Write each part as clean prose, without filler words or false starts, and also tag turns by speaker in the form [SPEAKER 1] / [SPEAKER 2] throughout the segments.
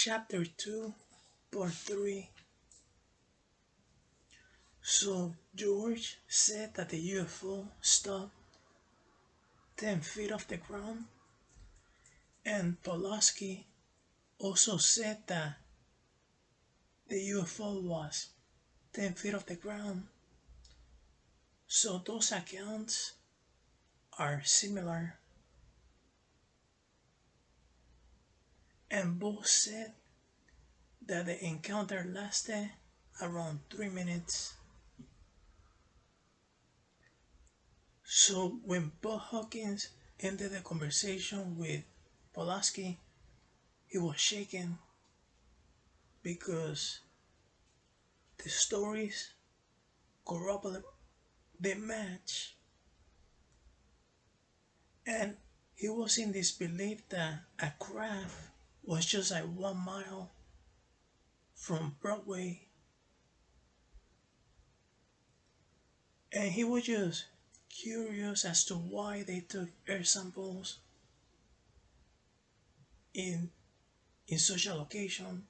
[SPEAKER 1] Chapter 2, Part 3. So George said that the UFO stopped 10 feet off the ground, and Pulaski also said that the UFO was 10 feet off the ground. So those accounts are similar, and both said that the encounter lasted around 3 minutes. So when Budd Hopkins ended the conversation with Pulaski, he was shaken because the stories corroborate the match, and he was in disbelief that a craft was just like 1 mile from Broadway, and he was just curious as to why they took air samples in such a location.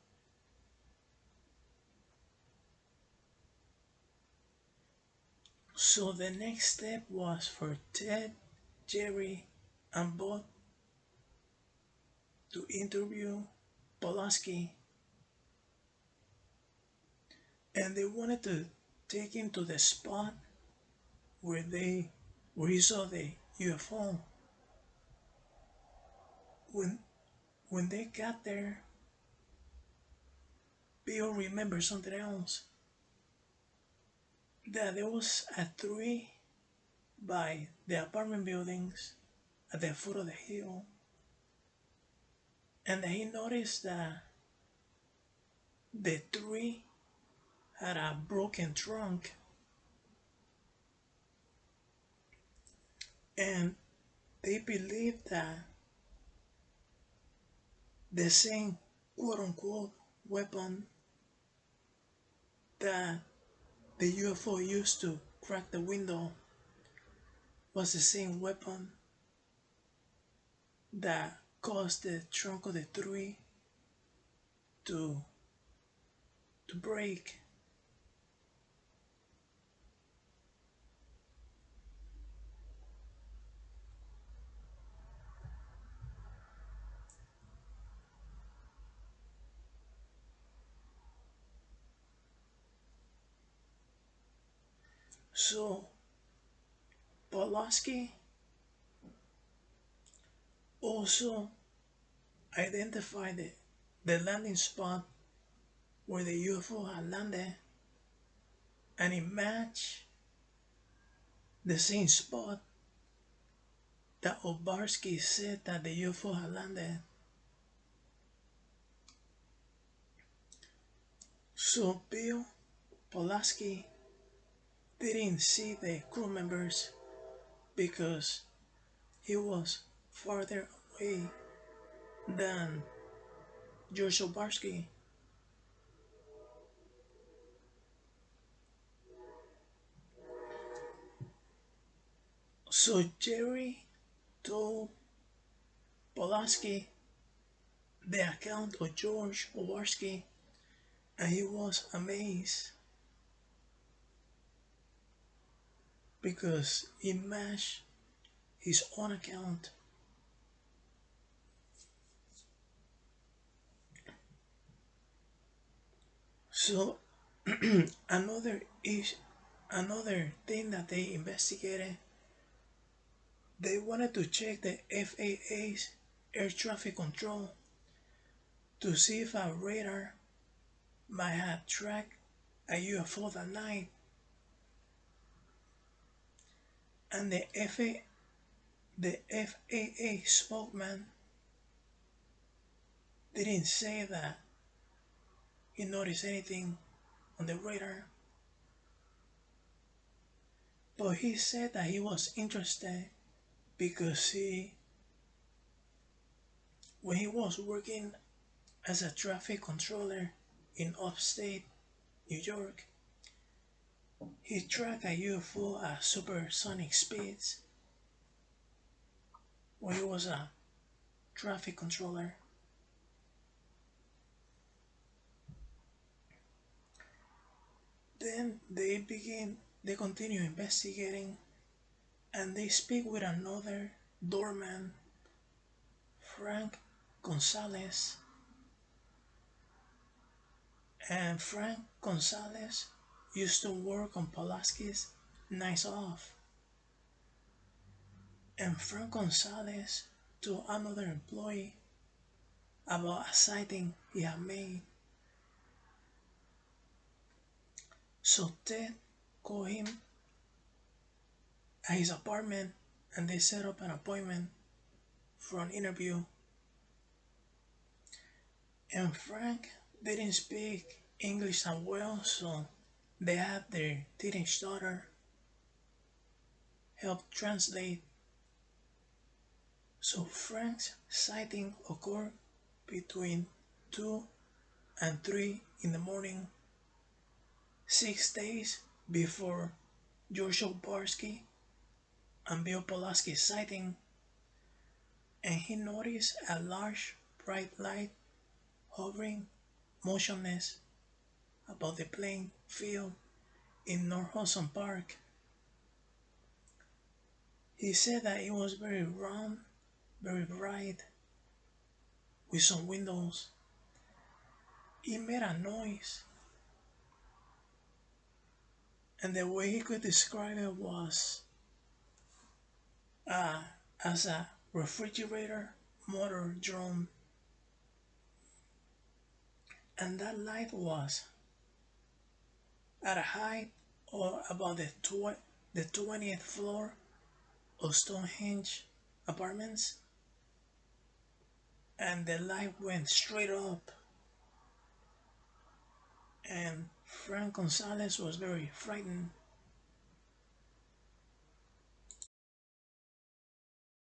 [SPEAKER 1] So the next step was for Ted, Jerry, and Bob to interview Pulaski, and they wanted to take him to the spot where he saw the UFO. When when they got there, Bill remembered something else. That there was a tree by the apartment buildings at the foot of the hill, and he noticed that the tree had a broken trunk, and they believed that the same quote unquote weapon that the UFO used to crack the window was the same weapon that caused the trunk of the tree to break. So Pulaski also identified the landing spot where the UFO had landed, and it matched the same spot that Obarski said that the UFO had landed. So Bill Pulaski didn't see the crew members because he was farther away than George Obarski. So Jerry told Pulaski the account of George Obarski, and he was amazed because it matched his own account. So another another thing that they investigated, they wanted to check the FAA's air traffic control to see if a radar might have tracked a UFO that night. And the FAA spokesman didn't say that he noticed anything on the radar, but he said that he was interested because when he was working as a traffic controller in upstate New York, he tracked a UFO at supersonic speeds when he was a traffic controller. Then they continue investigating, and they speak with another doorman, Frank Gonzalez. And Frank Gonzalez used to work on Pulaski's nights off. And Frank Gonzalez told another employee about a sighting he had made. So Ted called him at his apartment and they set up an appointment for an interview. And Frank didn't speak English that well, so they had their teenage daughter help translate. So Frank's sighting occurred between 2 and 3 in the morning, 6 days before George Obarski and Bill Pulaski's sighting, and he noticed a large bright light hovering motionless above the playing field in North Hudson Park. He said that it was very round, very bright, with some windows. It made a noise, and the way he could describe it was uh, as a refrigerator motor drone. And that light was at a height of about the 20th floor of Stonehenge apartments, and the light went straight up, and Frank Gonzalez was very frightened.